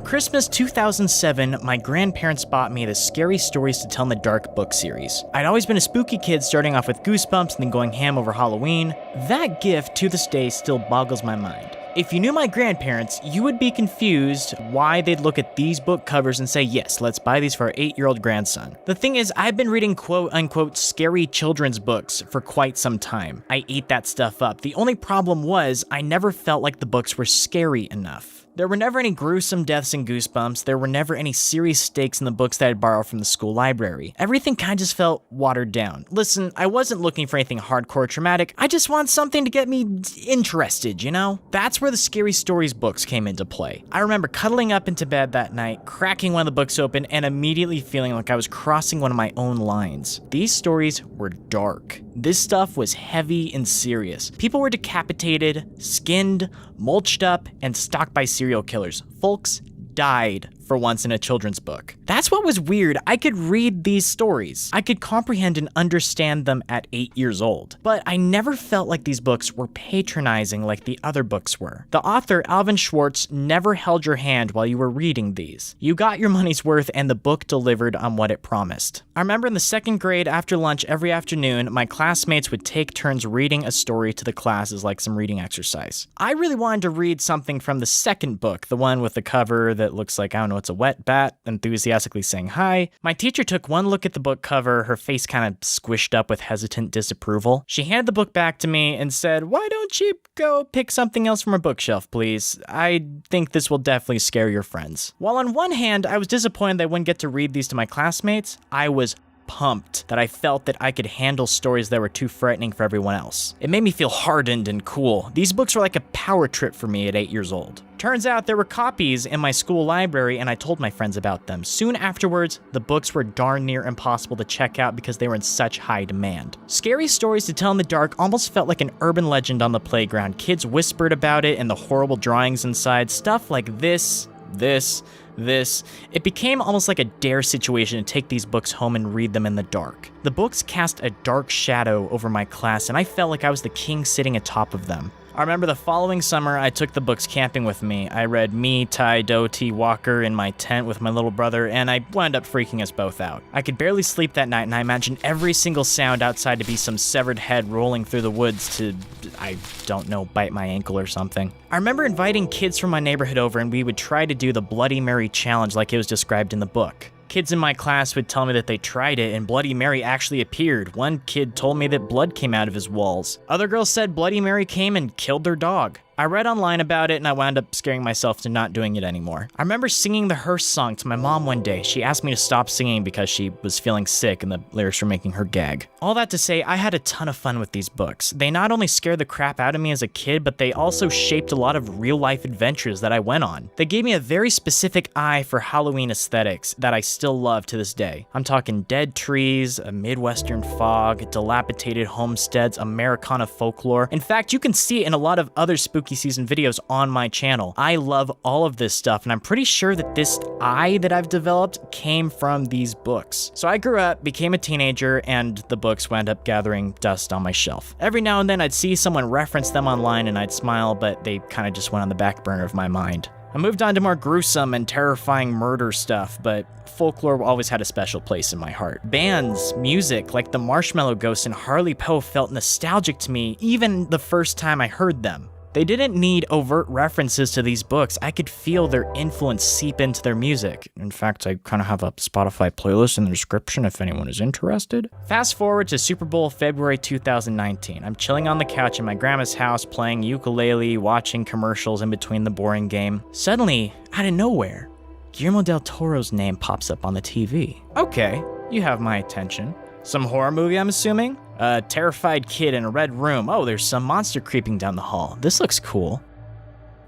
Christmas 2007, my grandparents bought me the Scary Stories to Tell in the Dark book series. I'd always been a spooky kid, starting off with Goosebumps and then going ham over Halloween. That gift, to this day, still boggles my mind. If you knew my grandparents, you would be confused why they'd look at these book covers and say, yes, let's buy these for our 8-year-old grandson. The thing is, I've been reading quote-unquote scary children's books for quite some time. I ate that stuff up. The only problem was, I never felt like the books were scary enough. There were never any gruesome deaths in Goosebumps. There were never any serious stakes in the books that I'd borrow from the school library. Everything kind of just felt watered down. Listen, I wasn't looking for anything hardcore traumatic. I just want something to get me interested, you know? That's where the Scary Stories books came into play. I remember cuddling up into bed that night, cracking one of the books open, and immediately feeling like I was crossing one of my own lines. These stories were dark. This stuff was heavy and serious. People were decapitated, skinned, mulched up, and stalked by serial killers. Folks died for once in a children's book. That's what was weird. I could read these stories. I could comprehend and understand them at 8 years old. But I never felt like these books were patronizing like the other books were. The author, Alvin Schwartz, never held your hand while you were reading these. You got your money's worth and the book delivered on what it promised. I remember in the 2nd grade after lunch every afternoon, my classmates would take turns reading a story to the class as like some reading exercise. I really wanted to read something from the 2nd book, the one with the cover that looks like, I don't know, it's a wet bat enthusiastically saying hi. My teacher took one look at the book cover, her face kind of squished up with hesitant disapproval. She handed the book back to me and said, "Why don't you go pick something else from our bookshelf, please? I think this will definitely scare your friends." While on one hand, I was disappointed that I wouldn't get to read these to my classmates, I was pumped that I felt that I could handle stories that were too frightening for everyone else. It made me feel hardened and cool. These books were like a power trip for me at 8 years old. Turns out there were copies in my school library and I told my friends about them. Soon afterwards, the books were darn near impossible to check out because they were in such high demand. Scary Stories to Tell in the Dark almost felt like an urban legend on the playground. Kids whispered about it and the horrible drawings inside, stuff like this. It became almost like a dare situation to take these books home and read them in the dark. The books cast a dark shadow over my class, and I felt like I was the king sitting atop of them. I remember the following summer, I took the books camping with me. I read Me, Ty, Doe, T, Walker in my tent with my little brother, and I wound up freaking us both out. I could barely sleep that night, and I imagined every single sound outside to be some severed head rolling through the woods to, I don't know, bite my ankle or something. I remember inviting kids from my neighborhood over, and we would try to do the Bloody Mary challenge like it was described in the book. Kids in my class would tell me that they tried it and Bloody Mary actually appeared. One kid told me that blood came out of his walls. Other girls said Bloody Mary came and killed their dog. I read online about it and I wound up scaring myself to not doing it anymore. I remember singing the Hearse song to my mom one day. She asked me to stop singing because she was feeling sick and the lyrics were making her gag. All that to say, I had a ton of fun with these books. They not only scared the crap out of me as a kid, but they also shaped a lot of real-life adventures that I went on. They gave me a very specific eye for Halloween aesthetics that I still love to this day. I'm talking dead trees, a Midwestern fog, dilapidated homesteads, Americana folklore. In fact, you can see it in a lot of other spooky season videos on my channel. I love all of this stuff, and I'm pretty sure that this eye that I've developed came from these books. So I grew up, became a teenager, and the books wound up gathering dust on my shelf. Every now and then I'd see someone reference them online and I'd smile, but they kind of just went on the back burner of my mind. I moved on to more gruesome and terrifying murder stuff, but folklore always had a special place in my heart. Bands, music, like the Marshmallow Ghosts and Harley Poe felt nostalgic to me even the first time I heard them. They didn't need overt references to these books. I could feel their influence seep into their music. In fact, I kind of have a Spotify playlist in the description if anyone is interested. Fast forward to Super Bowl February 2019. I'm chilling on the couch in my grandma's house playing ukulele, watching commercials in between the boring game. Suddenly, out of nowhere, Guillermo del Toro's name pops up on the TV. Okay, you have my attention. Some horror movie, I'm assuming? A terrified kid in a red room. Oh, there's some monster creeping down the hall. This looks cool.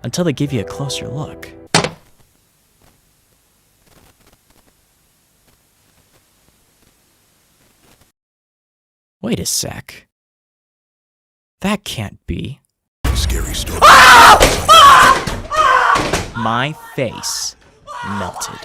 Until they give you a closer look. Wait a sec. That can't be. Scary story. My face melted.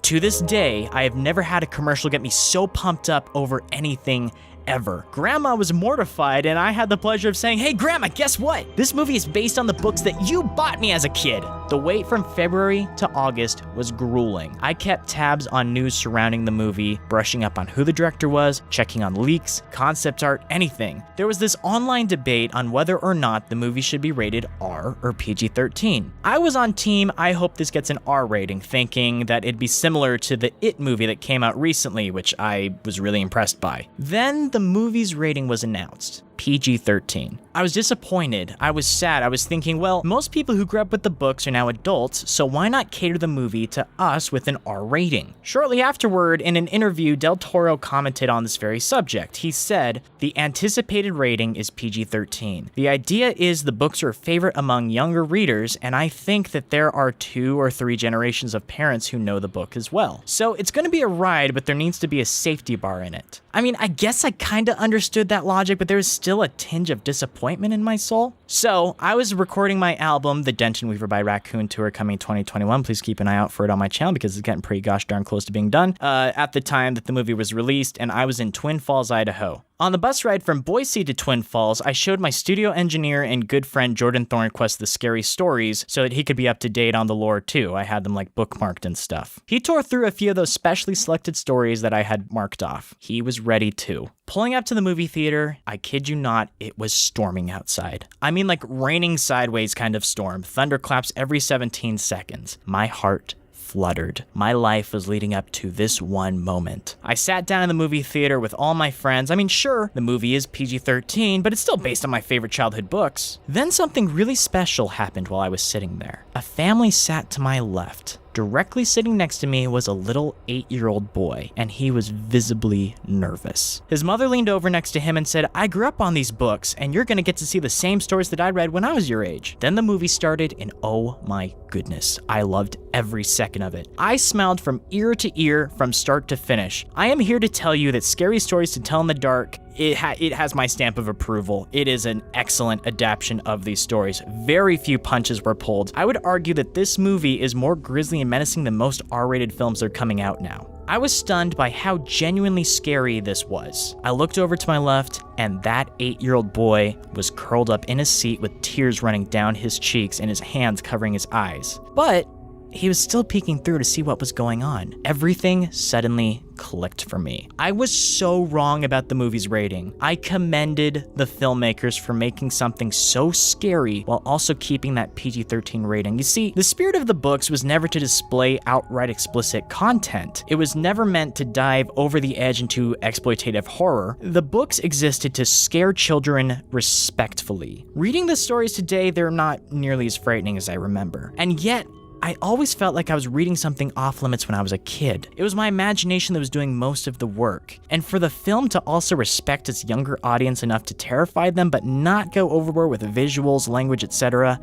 To this day, I have never had a commercial get me so pumped up over anything ever. Grandma was mortified, and I had the pleasure of saying, "Hey Grandma, guess what? This movie is based on the books that you bought me as a kid." The wait from February to August was grueling. I kept tabs on news surrounding the movie, brushing up on who the director was, checking on leaks, concept art, anything. There was this online debate on whether or not the movie should be rated R or PG-13. I was on team I hope this gets an R rating, thinking that it'd be similar to the It movie that came out recently, which I was really impressed by. Then the movie's rating was announced. PG-13. I was disappointed. I was sad. I was thinking, well, most people who grew up with the books are now adults, so why not cater the movie to us with an R rating? Shortly afterward, in an interview, Del Toro commented on this very subject. He said, "The anticipated rating is PG-13. The idea is the books are a favorite among younger readers, and I think that there are 2 or 3 generations of parents who know the book as well. So it's going to be a ride, but there needs to be a safety bar in it." I mean, I guess I kind of understood that logic, but there was still a tinge of disappointment in my soul. So I was recording my album, The Denton Weaver by Raccoon Tour, coming 2021. Please keep an eye out for it on my channel because it's getting pretty gosh darn close to being done. At the time that the movie was released, and I was in Twin Falls, Idaho. On the bus ride from Boise to Twin Falls, I showed my studio engineer and good friend Jordan Thornquist the scary stories so that he could be up to date on the lore too. I had them like bookmarked and stuff. He tore through a few of those specially selected stories that I had marked off. He was ready too. Pulling up to the movie theater, I kid you not, it was storming outside. I mean like raining sideways kind of storm. Thunderclaps every 17 seconds. My heart fluttered. My life was leading up to this one moment. I sat down in the movie theater with all my friends. I mean, sure, the movie is PG-13, but it's still based on my favorite childhood books. Then something really special happened while I was sitting there. A family sat to my left. Directly sitting next to me was a little 8-year-old boy, and he was visibly nervous. His mother leaned over next to him and said, "I grew up on these books, and you're gonna get to see the same stories that I read when I was your age." Then the movie started, and oh my goodness, I loved every second of it. I smiled from ear to ear, from start to finish. I am here to tell you that Scary Stories to Tell in the Dark, it has my stamp of approval. It is an excellent adaptation of these stories. Very few punches were pulled. I would argue that this movie is more grisly and menacing than most R-rated films that are coming out now. I was stunned by how genuinely scary this was. I looked over to my left, and that 8-year-old boy was curled up in his seat with tears running down his cheeks and his hands covering his eyes. But he was still peeking through to see what was going on. Everything suddenly clicked for me. I was so wrong about the movie's rating. I commended the filmmakers for making something so scary while also keeping that PG-13 rating. You see, the spirit of the books was never to display outright explicit content. It was never meant to dive over the edge into exploitative horror. The books existed to scare children respectfully. Reading the stories today, they're not nearly as frightening as I remember. And yet, I always felt like I was reading something off limits when I was a kid. It was my imagination that was doing most of the work. And for the film to also respect its younger audience enough to terrify them but not go overboard with visuals, language, etc.,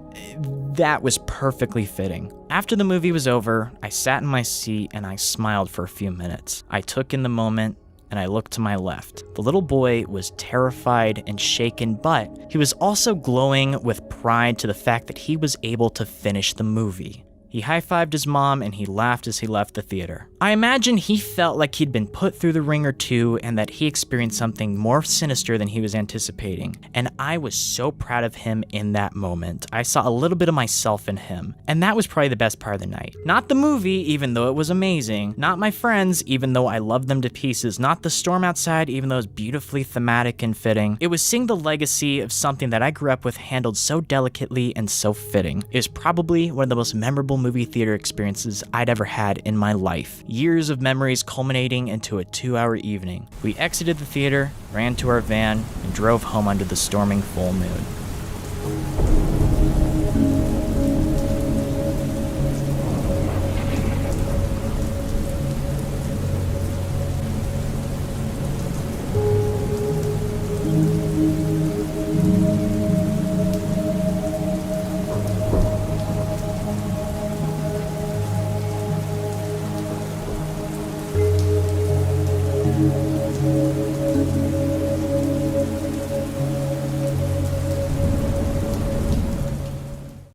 that was perfectly fitting. After the movie was over, I sat in my seat and I smiled for a few minutes. I took in the moment, and I looked to my left. The little boy was terrified and shaken, but he was also glowing with pride to the fact that he was able to finish the movie. He high-fived his mom and he laughed as he left the theater. I imagine he felt like he'd been put through the ringer too, and that he experienced something more sinister than he was anticipating. And I was so proud of him in that moment. I saw a little bit of myself in him, and that was probably the best part of the night. Not the movie, even though it was amazing. Not my friends, even though I loved them to pieces. Not the storm outside, even though it was beautifully thematic and fitting. It was seeing the legacy of something that I grew up with handled so delicately and so fitting. It was probably one of the most memorable movie theater experiences I'd ever had in my life. Years of memories culminating into a 2-hour evening. We exited the theater, ran to our van, and drove home under the storming full moon.